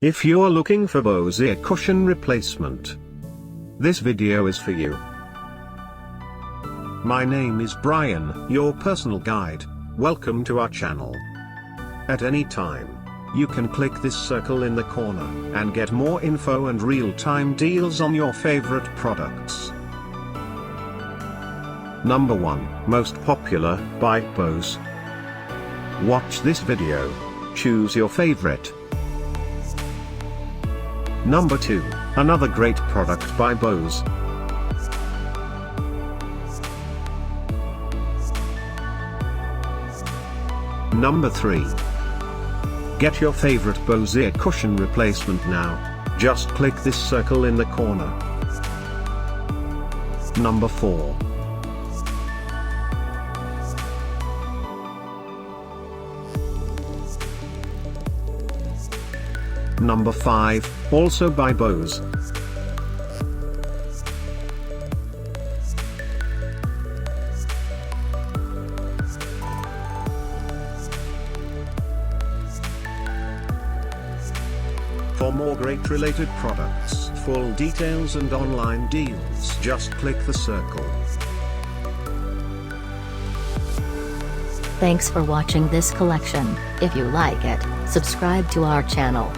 If you're looking for Bose ear cushion replacement, this video is for you. My name is Brian, your personal guide. Welcome to our channel. At any time, you can click this circle in the corner and get more info and real-time deals on your favorite products. Number 1, Most Popular, by Bose. Watch this video. Choose your favorite. Number 2, another great product by Bose. Number 3. Get your favorite Bose ear cushion replacement now. Just click this circle in the corner. Number 4. Number 5, also by Bose. For more great related products, full details and online deals, just click the circle. Thanks for watching this collection. If you like it, subscribe to our channel.